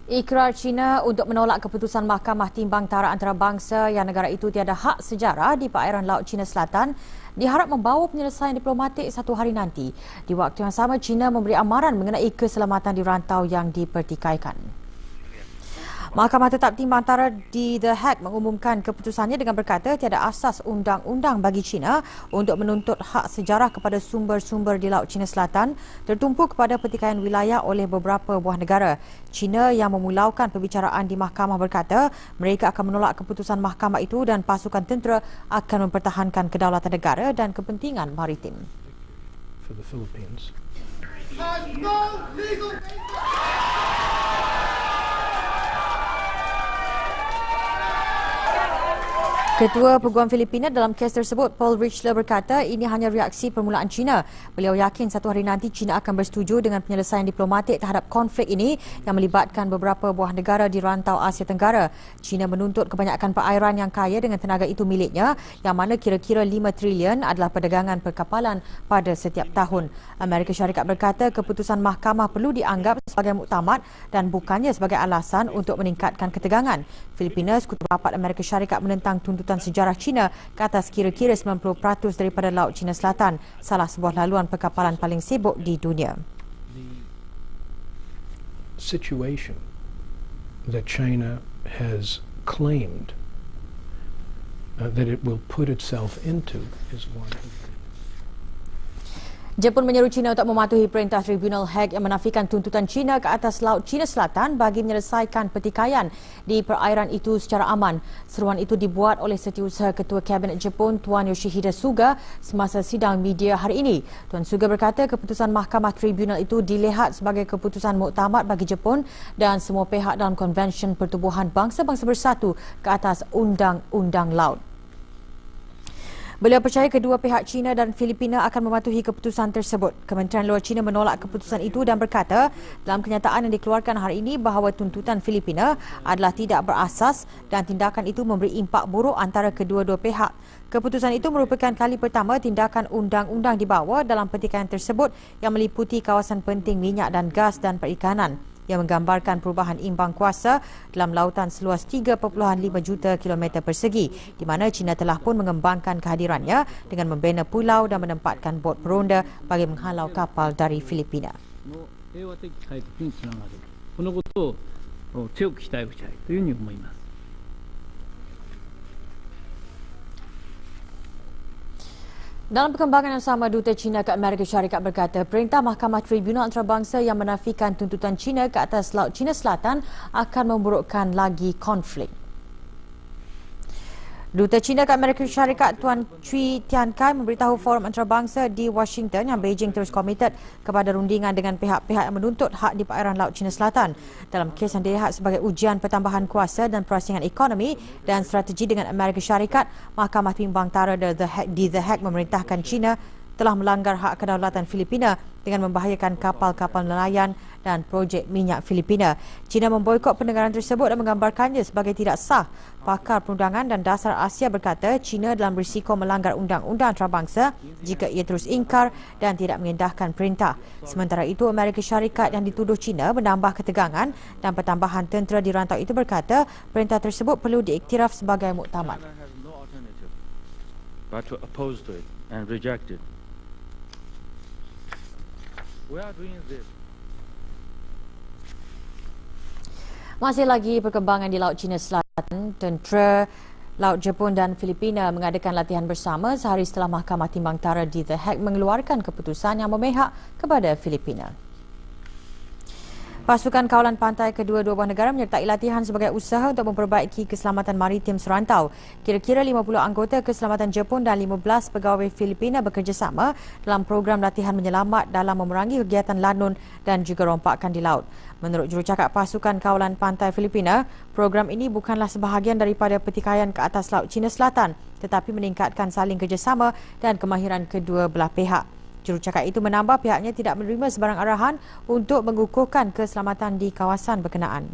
Ikrar China untuk menolak keputusan Mahkamah Timbang Tara Antarabangsa yang negara itu tiada hak sejarah di perairan Laut China Selatan diharap membawa penyelesaian diplomatik satu hari nanti. Di waktu yang sama, China memberi amaran mengenai keselamatan di rantau yang dipertikaikan. Mahkamah Tetap Timbang Tara di The Hague mengumumkan keputusannya dengan berkata tiada asas undang-undang bagi China untuk menuntut hak sejarah kepada sumber-sumber di Laut China Selatan tertumpu kepada pertikaian wilayah oleh beberapa buah negara. China yang memulaukan perbicaraan di mahkamah berkata mereka akan menolak keputusan mahkamah itu dan pasukan tentera akan mempertahankan kedaulatan negara dan kepentingan maritim. For the Philippines. Has no legal Ketua Peguam Filipina dalam kes tersebut, Paul Richler berkata ini hanya reaksi permulaan China. Beliau yakin satu hari nanti China akan bersetuju dengan penyelesaian diplomatik terhadap konflik ini yang melibatkan beberapa buah negara di rantau Asia Tenggara. China menuntut kebanyakan perairan yang kaya dengan tenaga itu miliknya, yang mana kira-kira 5 trilion adalah perdagangan perkapalan pada setiap tahun. Amerika Syarikat berkata keputusan mahkamah perlu dianggap sebagai muktamad dan bukannya sebagai alasan untuk meningkatkan ketegangan. Filipina, Sekutu Rapat Amerika Syarikat menentang tuntutan sejarah China ke atas kira-kira 90% daripada Laut China Selatan, salah sebuah laluan perkapalan paling sibuk di dunia. The situation that China has claimed that it will put itself into is one. Jepun menyeru China untuk mematuhi perintah Tribunal Hague yang menafikan tuntutan China ke atas Laut China Selatan bagi menyelesaikan pertikaian di perairan itu secara aman. Seruan itu dibuat oleh Setiausaha Ketua Kabinet Jepun Tuan Yoshihide Suga semasa sidang media hari ini. Tuan Suga berkata keputusan Mahkamah Tribunal itu dilihat sebagai keputusan muktamad bagi Jepun dan semua pihak dalam Konvensyen Pertubuhan Bangsa-Bangsa Bersatu ke atas Undang-Undang Laut. Beliau percaya kedua pihak China dan Filipina akan mematuhi keputusan tersebut. Kementerian Luar China menolak keputusan itu dan berkata dalam kenyataan yang dikeluarkan hari ini bahawa tuntutan Filipina adalah tidak berasas dan tindakan itu memberi impak buruk antara kedua-dua pihak. Keputusan itu merupakan kali pertama tindakan undang-undang dibawa dalam pertikaian tersebut yang meliputi kawasan penting minyak dan gas dan perikanan, yang menggambarkan perubahan imbang kuasa dalam lautan seluas 3.5 juta kilometer persegi, di mana China telah pun mengembangkan kehadirannya dengan membina pulau dan menempatkan bot peronda bagi menghalau kapal dari Filipina. Dalam perkembangan yang sama, Duta China ke Amerika Syarikat berkata perintah Mahkamah Tribunal Antarabangsa yang menafikan tuntutan China ke atas Laut China Selatan akan memburukkan lagi konflik. Duta China ke Amerika Syarikat Tuan Cui Tiankai memberitahu forum antarabangsa di Washington yang Beijing terus komited kepada rundingan dengan pihak-pihak yang menuntut hak di perairan Laut China Selatan dalam kes yang dilihat sebagai ujian pertambahan kuasa dan perasingan ekonomi dan strategi dengan Amerika Syarikat. Mahkamah Timbang Tara di The Hague memerintahkan China telah melanggar hak kedaulatan Filipina dengan membahayakan kapal-kapal nelayan dan projek minyak Filipina. China memboikot pendengaran tersebut dan menggambarkannya sebagai tidak sah. Pakar Perundangan dan Dasar Asia berkata China dalam berisiko melanggar undang-undang antarabangsa jika ia terus ingkar dan tidak mengendahkan perintah. Sementara itu, Amerika Syarikat yang dituduh China menambah ketegangan dan pertambahan tentera di rantau itu berkata perintah tersebut perlu diiktiraf sebagai muktamad. Masih lagi perkembangan di Laut China Selatan, tentera Laut Jepun dan Filipina mengadakan latihan bersama sehari setelah Mahkamah Timbang Tara di The Hague mengeluarkan keputusan yang memihak kepada Filipina. Pasukan kawalan pantai kedua-dua buah negara menyertai latihan sebagai usaha untuk memperbaiki keselamatan maritim serantau. Kira-kira 50 anggota keselamatan Jepun dan 15 pegawai Filipina bekerjasama dalam program latihan menyelamat dalam memerangi kegiatan lanun dan juga rompakan di laut. Menurut jurucakap pasukan kawalan pantai Filipina, program ini bukanlah sebahagian daripada pertikaian ke atas Laut China Selatan, tetapi meningkatkan saling kerjasama dan kemahiran kedua belah pihak. Jurucakap itu menambah pihaknya tidak menerima sebarang arahan untuk mengukuhkan keselamatan di kawasan berkenaan.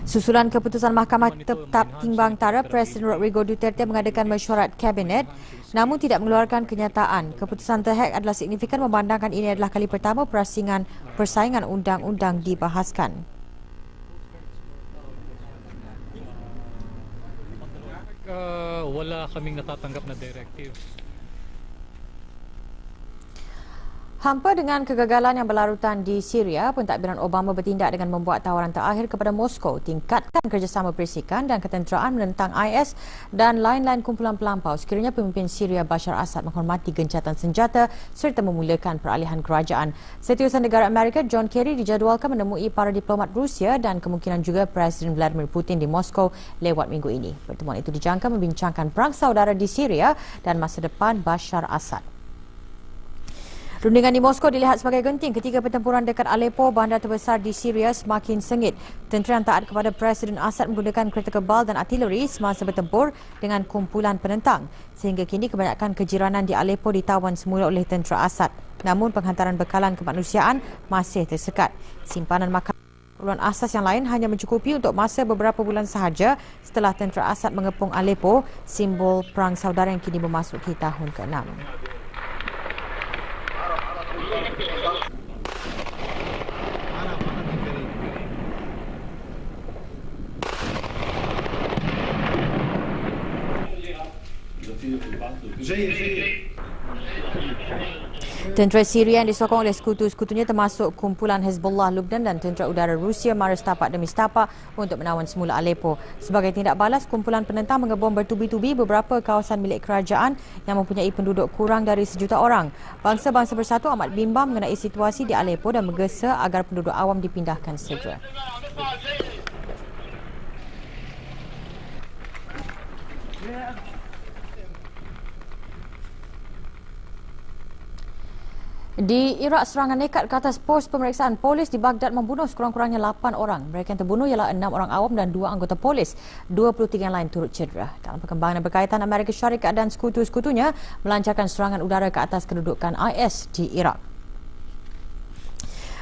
Susulan keputusan Mahkamah Tetap Timbang Tara, Presiden Rodrigo Duterte mengadakan mesyuarat Kabinet namun tidak mengeluarkan kenyataan. Keputusan terhad adalah signifikan memandangkan ini adalah kali pertama persaingan undang-undang dibahaskan. Wala kaming natatanggap na directive. Hampa dengan kegagalan yang berlarutan di Syria, pentadbiran Obama bertindak dengan membuat tawaran terakhir kepada Moskow tingkatkan kerjasama persikan dan ketenteraan menentang IS dan lain-lain kumpulan pelampau sekiranya pemimpin Syria Bashar Assad menghormati gencatan senjata serta memulakan peralihan kerajaan. Setiausaha Negara Amerika John Kerry dijadualkan menemui para diplomat Rusia dan kemungkinan juga Presiden Vladimir Putin di Moskow lewat minggu ini. Pertemuan itu dijangka membincangkan perang saudara di Syria dan masa depan Bashar Assad. Rundingan di Moskow dilihat sebagai genting ketika pertempuran dekat Aleppo, bandar terbesar di Syria, semakin sengit. Tentera yang taat kepada Presiden Assad menggunakan kereta kebal dan artileri semasa bertempur dengan kumpulan penentang. Sehingga kini kebanyakan kejiranan di Aleppo ditawan semula oleh tentera Assad. Namun penghantaran bekalan kemanusiaan masih tersekat. Simpanan makanan keperluan asas yang lain hanya mencukupi untuk masa beberapa bulan sahaja setelah tentera Assad mengepung Aleppo, simbol perang saudara yang kini memasuki tahun ke-6. Tentera Syria yang disokong oleh sekutu-sekutunya termasuk kumpulan Hezbollah Lebanon dan tentera udara Rusia maras tapak demi tapak untuk menawan semula Aleppo. Sebagai tindak balas, kumpulan penentang mengebom bertubi-tubi beberapa kawasan milik kerajaan yang mempunyai penduduk kurang dari 1 juta orang. Bangsa-bangsa Bersatu amat bimbang mengenai situasi di Aleppo dan menggesa agar penduduk awam dipindahkan segera. Di Iraq, serangan nekat ke atas pos pemeriksaan polis di Baghdad membunuh sekurang-kurangnya 8 orang. Mereka yang terbunuh ialah 6 orang awam dan 2 anggota polis. 23 yang lain turut cedera. Dalam perkembangan yang berkaitan, Amerika Syarikat dan sekutu-sekutunya melancarkan serangan udara ke atas kedudukan IS di Iraq.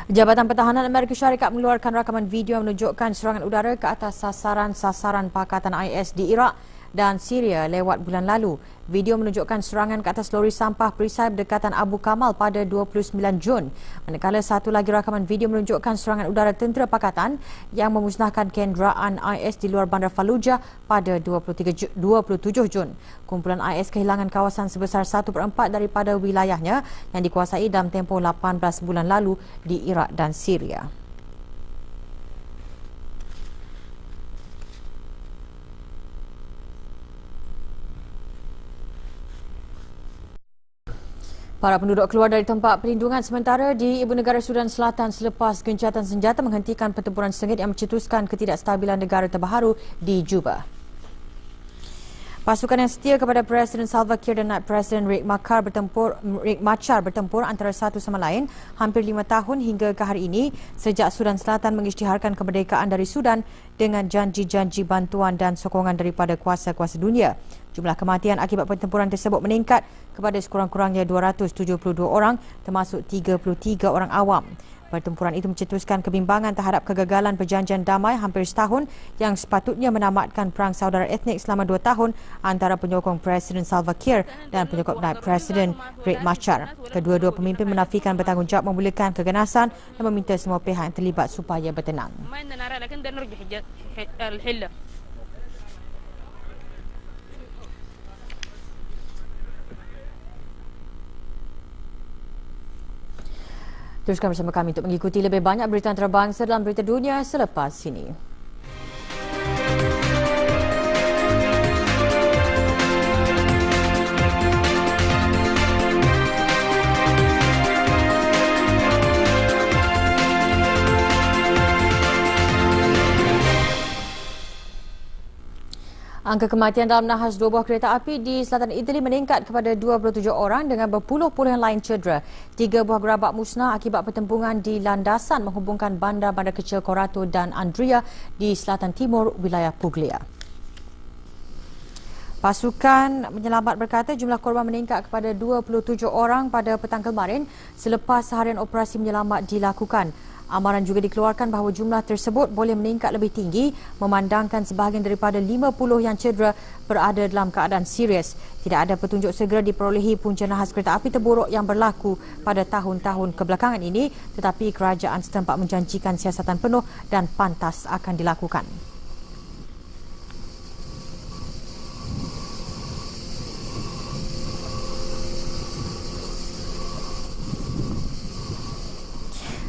Jabatan Pertahanan Amerika Syarikat mengeluarkan rakaman video yang menunjukkan serangan udara ke atas sasaran-sasaran pakatan IS di Iraq dan Syria lewat bulan lalu. Video menunjukkan serangan ke atas lori sampah perisai berdekatan Abu Kamal pada 29 Jun. Manakala satu lagi rakaman video menunjukkan serangan udara tentera pakatan yang memusnahkan kenderaan IS di luar bandar Fallujah pada 27 Jun. Kumpulan IS kehilangan kawasan sebesar 1/4 daripada wilayahnya yang dikuasai dalam tempoh 18 bulan lalu di Iraq dan Syria. Para penduduk keluar dari tempat perlindungan sementara di Ibu Negara Sudan Selatan selepas gencatan senjata menghentikan pertempuran sengit yang mencetuskan ketidakstabilan negara terbaru di Juba. Pasukan yang setia kepada Presiden Salva Kiir dan Naib Presiden Riek Machar bertempur antara satu sama lain hampir 5 tahun hingga ke hari ini sejak Sudan Selatan mengisytiharkan kemerdekaan dari Sudan dengan janji-janji bantuan dan sokongan daripada kuasa-kuasa dunia. Jumlah kematian akibat pertempuran tersebut meningkat kepada sekurang-kurangnya 272 orang termasuk 33 orang awam. Pertempuran itu mencetuskan kebimbangan terhadap kegagalan perjanjian damai hampir setahun yang sepatutnya menamatkan perang saudara etnik selama 2 tahun antara penyokong Presiden Salva Kiir dan penyokong Naib Presiden Riek Machar. Kedua-dua pemimpin menafikan bertanggungjawab memulakan keganasan dan meminta semua pihak yang terlibat supaya bertenang. Teruskan bersama kami untuk mengikuti lebih banyak berita antarabangsa dalam berita dunia selepas ini. Angka kematian dalam nahas 2 buah kereta api di selatan Itali meningkat kepada 27 orang dengan berpuluh-puluh yang lain cedera. 3 buah gerabak musnah akibat pertempuran di landasan menghubungkan bandar-bandar kecil Corato dan Andria di selatan timur wilayah Puglia. Pasukan penyelamat berkata jumlah korban meningkat kepada 27 orang pada petang kemarin selepas seharian operasi menyelamat dilakukan. Amaran juga dikeluarkan bahawa jumlah tersebut boleh meningkat lebih tinggi memandangkan sebahagian daripada 50 yang cedera berada dalam keadaan serius. Tidak ada petunjuk segera diperolehi punca nahas kereta api terburuk yang berlaku pada tahun-tahun kebelakangan ini, tetapi kerajaan setempat menjanjikan siasatan penuh dan pantas akan dilakukan.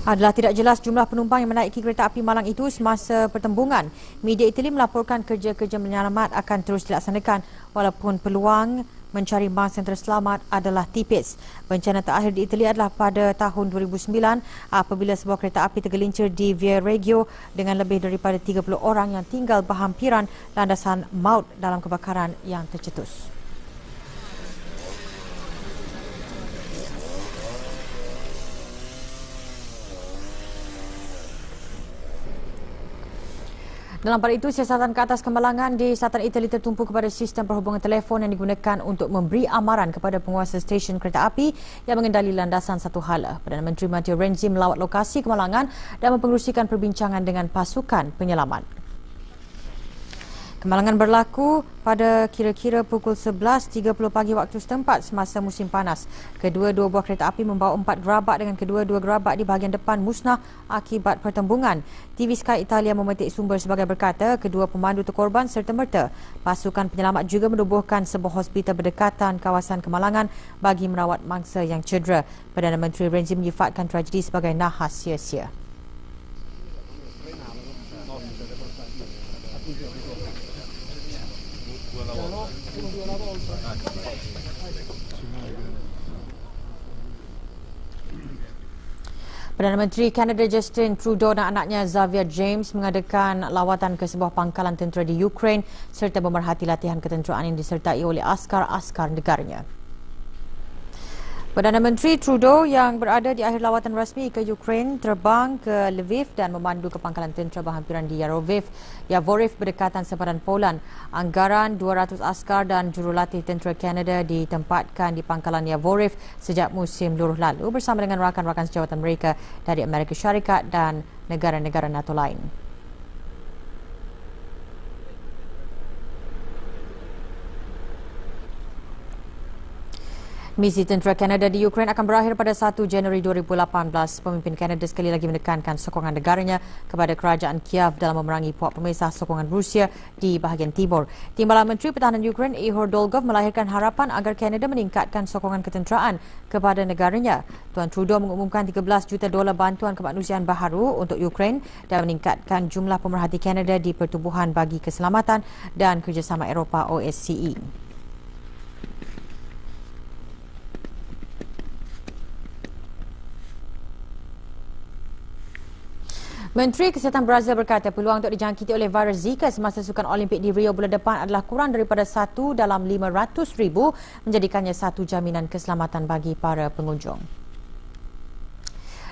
Adalah tidak jelas jumlah penumpang yang menaiki kereta api malang itu semasa pertembungan. Media Itali melaporkan kerja-kerja menyelamat akan terus dilaksanakan walaupun peluang mencari mangsa yang terselamat adalah tipis. Bencana terakhir di Itali adalah pada tahun 2009 apabila sebuah kereta api tergelincir di Via Reggio dengan lebih daripada 30 orang yang tinggal berhampiran landasan maut dalam kebakaran yang tercetus. Dalam pada itu, siasatan ke atas kemalangan di selatan Itali tertumpu kepada sistem perhubungan telefon yang digunakan untuk memberi amaran kepada penguasa stesen kereta api yang mengendali landasan satu hala. Perdana Menteri Matteo Renzi melawat lokasi kemalangan dan mempengerusikan perbincangan dengan pasukan penyelamat. Kemalangan berlaku pada kira-kira pukul 11.30 pagi waktu setempat semasa musim panas. Kedua-dua buah kereta api membawa 4 gerabak dengan kedua-dua gerabak di bahagian depan musnah akibat pertembungan. TV Sky Italia memetik sumber sebagai berkata kedua pemandu terkorban serta-merta. Pasukan penyelamat juga menubuhkan sebuah hospital berdekatan kawasan kemalangan bagi merawat mangsa yang cedera. Perdana Menteri Renzi menyifatkan tragedi sebagai nahas sia-sia. Perdana Menteri Kanada Justin Trudeau dan anaknya Xavier James mengadakan lawatan ke sebuah pangkalan tentera di Ukraine serta memerhati latihan ketenteraan yang disertai oleh askar-askar negaranya. Perdana Menteri Trudeau yang berada di akhir lawatan rasmi ke Ukraine terbang ke Lviv dan memandu ke pangkalan tentera berhampiran di Yavoriv berdekatan sepadan Poland. Anggaran 200 askar dan jurulatih tentera Kanada ditempatkan di pangkalan Yavoriv sejak musim luruh lalu bersama dengan rakan-rakan sejawatan mereka dari Amerika Syarikat dan negara-negara NATO lain. Misi tentera Kanada di Ukraine akan berakhir pada 1 Januari 2018. Pemimpin Kanada sekali lagi menekankan sokongan negaranya kepada kerajaan Kiev dalam memerangi puak pemisah sokongan Rusia di bahagian timur. Timbalan Menteri Pertahanan Ukraine Ihor Dolgov melahirkan harapan agar Kanada meningkatkan sokongan ketenteraan kepada negaranya. Tuan Trudeau mengumumkan $13 juta bantuan kemanusiaan baharu untuk Ukraine dan meningkatkan jumlah pemerhati Kanada di Pertubuhan bagi Keselamatan dan Kerjasama Eropah OSCE. Menteri Kesihatan Brazil berkata peluang untuk dijangkiti oleh virus Zika semasa Sukan Olimpik di Rio bulan depan adalah kurang daripada 1 dalam 500,000, menjadikannya satu jaminan keselamatan bagi para pengunjung.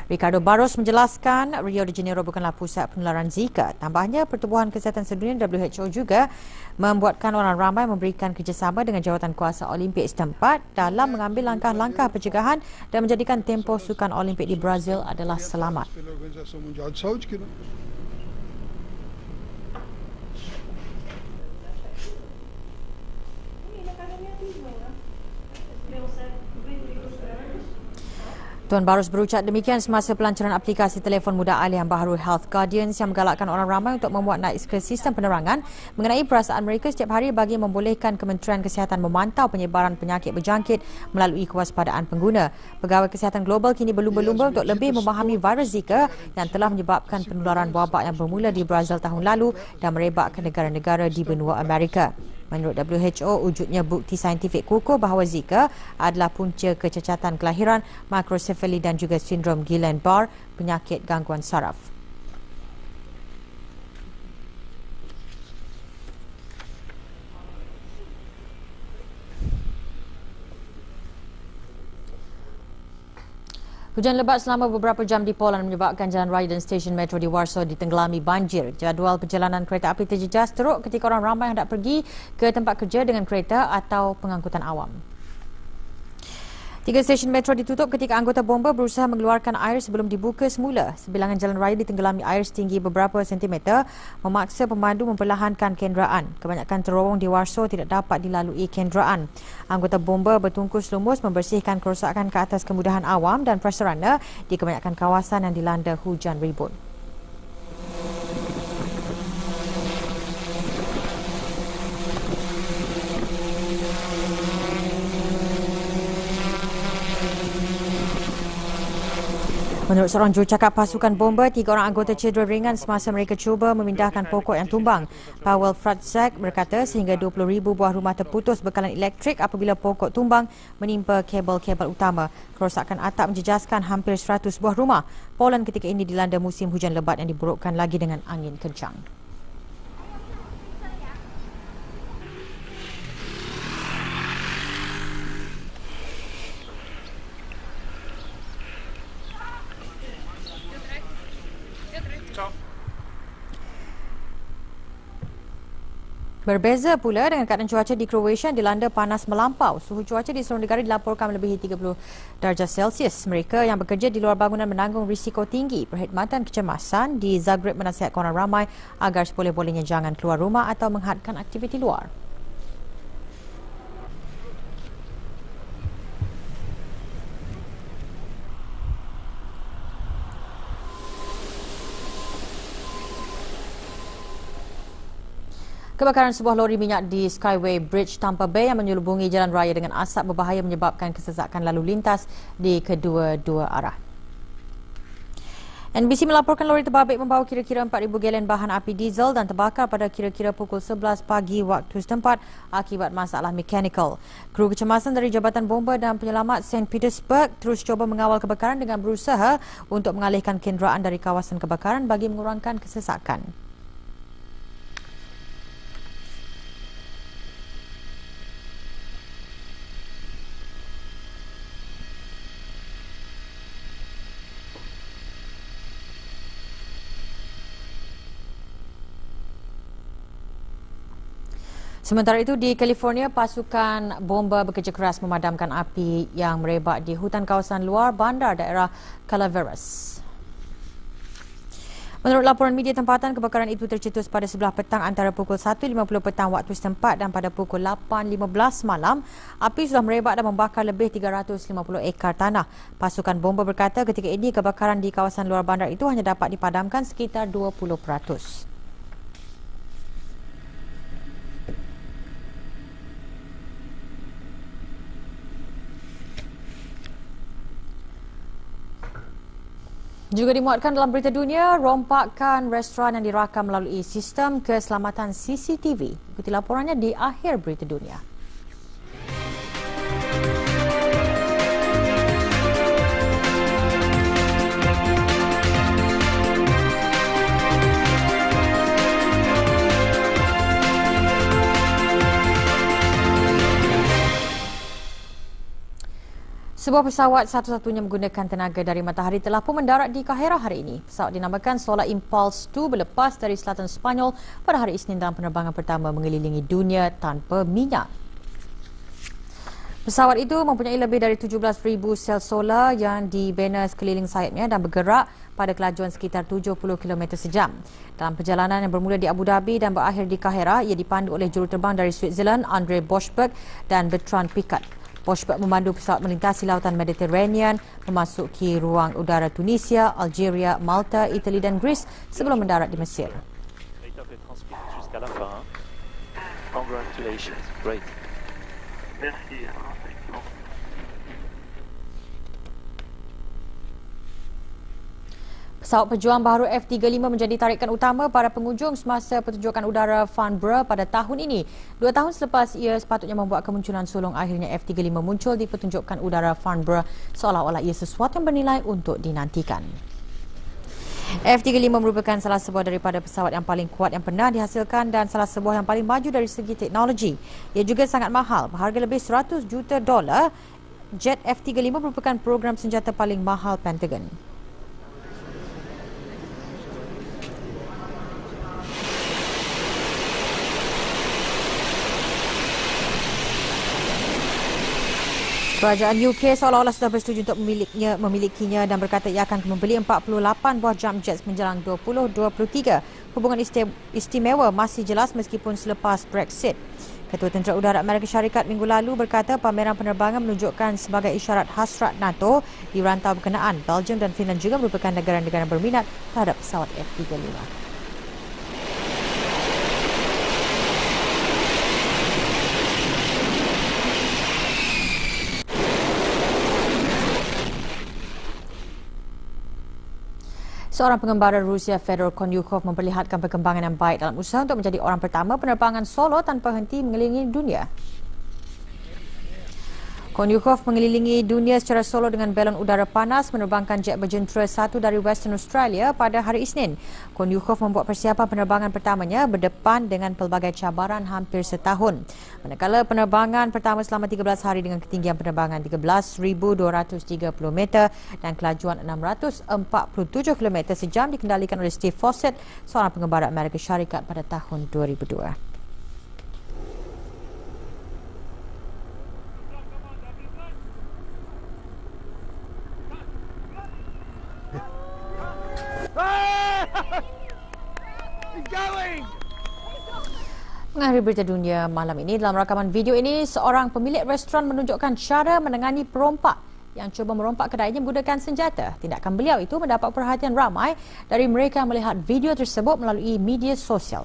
Ricardo Barros menjelaskan Rio de Janeiro bukanlah pusat penularan Zika. Tambahnya, Pertubuhan Kesihatan Sedunia WHO juga membuatkan orang ramai memberikan kerjasama dengan jawatan kuasa Olimpik setempat dalam mengambil langkah-langkah pencegahan dan menjadikan tempoh Sukan Olimpik di Brazil adalah selamat. Tuan Barros berucap demikian semasa pelancaran aplikasi telefon mudah alih yang baharu Health Guardians yang menggalakkan orang ramai untuk memuat naik ke sistem penerangan mengenai perasaan mereka setiap hari bagi membolehkan Kementerian Kesihatan memantau penyebaran penyakit berjangkit melalui kewaspadaan pengguna. Pegawai Kesihatan Global kini berlumba-lumba untuk lebih memahami virus Zika yang telah menyebabkan penularan wabak yang bermula di Brazil tahun lalu dan merebak ke negara-negara di benua Amerika. Menurut WHO, wujudnya bukti saintifik kukuh bahawa Zika adalah punca kecacatan kelahiran, makrosefali dan juga sindrom Guillain-Barré, penyakit gangguan saraf. Hujan lebat selama beberapa jam di Poland menyebabkan jalan raya dan stesen metro di Warsaw ditenggelami banjir. Jadual perjalanan kereta api terjejas teruk ketika orang ramai hendak pergi ke tempat kerja dengan kereta atau pengangkutan awam. 3 stesen metro ditutup ketika anggota bomba berusaha mengeluarkan air sebelum dibuka semula. Sebilangan jalan raya ditenggelami air setinggi beberapa sentimeter, memaksa pemandu memperlahankan kenderaan. Kebanyakan terowong di Warsaw tidak dapat dilalui kenderaan. Anggota bomba bertungkus lumus membersihkan kerosakan ke atas kemudahan awam dan prasarana di kebanyakan kawasan yang dilanda hujan ribut. Menurut seorang jurucakap pasukan bomba, 3 orang anggota cedera ringan semasa mereka cuba memindahkan pokok yang tumbang. Paweł Fraczek berkata sehingga 20,000 buah rumah terputus bekalan elektrik apabila pokok tumbang menimpa kabel-kabel utama. Kerosakan atap menjejaskan hampir 100 buah rumah. Poland ketika ini dilanda musim hujan lebat yang diburukkan lagi dengan angin kencang. Berbeza pula dengan keadaan cuaca di Croatia yang dilanda panas melampau. Suhu cuaca di seluruh negara dilaporkan melebihi 30 darjah Celsius. Mereka yang bekerja di luar bangunan menanggung risiko tinggi. Perkhidmatan kecemasan di Zagreb menasihatkan orang ramai agar seboleh-bolehnya jangan keluar rumah atau menghadkan aktiviti luar. Kebakaran sebuah lori minyak di Skyway Bridge Tampa Bay yang menyelubungi jalan raya dengan asap berbahaya menyebabkan kesesakan lalu lintas di kedua-dua arah. NBC melaporkan lori terbabit membawa kira-kira 4,000 galen bahan api diesel dan terbakar pada kira-kira pukul 11 pagi waktu setempat akibat masalah mekanikal. Kru kecemasan dari Jabatan Bomba dan Penyelamat St. Petersburg terus cuba mengawal kebakaran dengan berusaha untuk mengalihkan kenderaan dari kawasan kebakaran bagi mengurangkan kesesakan. Sementara itu di California, pasukan bomba bekerja keras memadamkan api yang merebak di hutan kawasan luar bandar daerah Calaveras. Menurut laporan media tempatan, kebakaran itu tercetus pada sebelah petang antara pukul 1.50 petang waktu setempat dan pada pukul 8.15 malam, api sudah merebak dan membakar lebih 350 ekar tanah. Pasukan bomba berkata ketika ini kebakaran di kawasan luar bandar itu hanya dapat dipadamkan sekitar 20%. Juga dimuatkan dalam berita dunia, rompakan restoran yang dirakam melalui sistem keselamatan CCTV. Ikuti laporannya di akhir berita dunia. Sebuah pesawat satu-satunya menggunakan tenaga dari matahari telah pun mendarat di Kahirah hari ini. Pesawat dinamakan Solar Impulse 2 berlepas dari selatan Sepanyol pada hari Isnin dalam penerbangan pertama mengelilingi dunia tanpa minyak. Pesawat itu mempunyai lebih dari 17,000 sel solar yang dibina sekeliling sayapnya dan bergerak pada kelajuan sekitar 70 km sejam. Dalam perjalanan yang bermula di Abu Dhabi dan berakhir di Kahirah, ia dipandu oleh juruterbang dari Switzerland, Andre Boschberg dan Bertrand Piccard. Boschberg memandu pesawat melintasi lautan Mediterranean, memasuki ruang udara Tunisia, Algeria, Malta, Itali dan Greece sebelum mendarat di Mesir. Congratulations, great. Merci. Pesawat pejuang baharu F-35 menjadi tarikan utama para pengunjung semasa pertunjukan udara Farnborough pada tahun ini. 2 tahun selepas ia sepatutnya membuat kemunculan sulung, akhirnya F-35 muncul di pertunjukan udara Farnborough seolah-olah ia sesuatu yang bernilai untuk dinantikan. F-35 merupakan salah sebuah daripada pesawat yang paling kuat yang pernah dihasilkan dan salah sebuah yang paling maju dari segi teknologi. Ia juga sangat mahal, berharga lebih $100 juta. Jet F-35 merupakan program senjata paling mahal Pentagon. Kerajaan UK seolah-olah sudah bersetuju untuk memilikinya dan berkata ia akan membeli 48 buah jump jets menjelang 2023. Hubungan istimewa masih jelas meskipun selepas Brexit. Ketua Tentera Udara Amerika Syarikat minggu lalu berkata pameran penerbangan menunjukkan sebagai isyarat hasrat NATO di rantau berkenaan. Belgium dan Finland juga merupakan negara-negara berminat terhadap pesawat F-35. Seorang pengembara Rusia, Fedor Konyukov, memperlihatkan perkembangan yang baik dalam usaha untuk menjadi orang pertama penerbangan solo tanpa henti mengelilingi dunia. Konyukov mengelilingi dunia secara solo dengan belon udara panas menerbangkan jet berjentera satu dari Western Australia pada hari Isnin. Konyukov membuat persiapan penerbangan pertamanya berdepan dengan pelbagai cabaran hampir setahun. Manakala penerbangan pertama selama 13 hari dengan ketinggian penerbangan 13,230 meter dan kelajuan 647 km sejam dikendalikan oleh Steve Fawcett, seorang pengembara Amerika Syarikat pada tahun 2002. Mengakhiri berita dunia malam ini, dalam rakaman video ini, seorang pemilik restoran menunjukkan cara menangani perompak yang cuba merompak kedainya menggunakan senjata. Tindakan beliau itu mendapat perhatian ramai dari mereka yang melihat video tersebut melalui media sosial.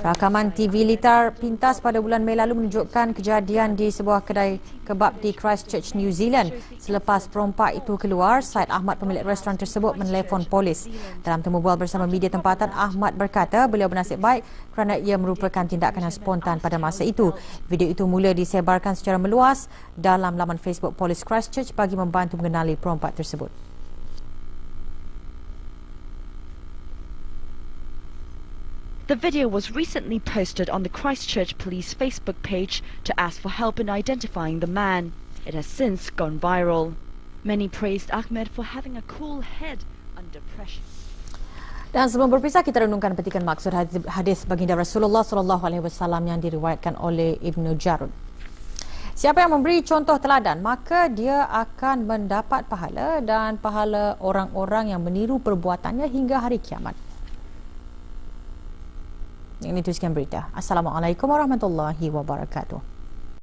Rakaman TV litar pintas pada bulan Mei lalu menunjukkan kejadian di sebuah kedai kebab di Christchurch, New Zealand. Selepas perompak itu keluar, Said Ahmad, pemilik restoran tersebut, menelefon polis. Dalam temu bual bersama media tempatan, Ahmad berkata beliau bernasib baik kerana ia merupakan tindakan yang spontan pada masa itu. Video itu mula disebarkan secara meluas dalam laman Facebook Polis Christchurch bagi membantu mengenali perompak tersebut. The video was recently posted on the Christchurch Police Facebook page to ask for help in identifying the man. It has since gone viral. Many praised Ahmed for having a cool head under pressure. Dan sebelum berpisah, kita renungkan petikan maksud hadis baginda Rasulullah SAW yang diriwayatkan oleh Ibnu Jarud. Siapa yang memberi contoh teladan, maka dia akan mendapat pahala dan pahala orang-orang yang meniru perbuatannya hingga hari kiamat. Ini itu sekian berita. Assalamualaikum warahmatullahi wabarakatuh.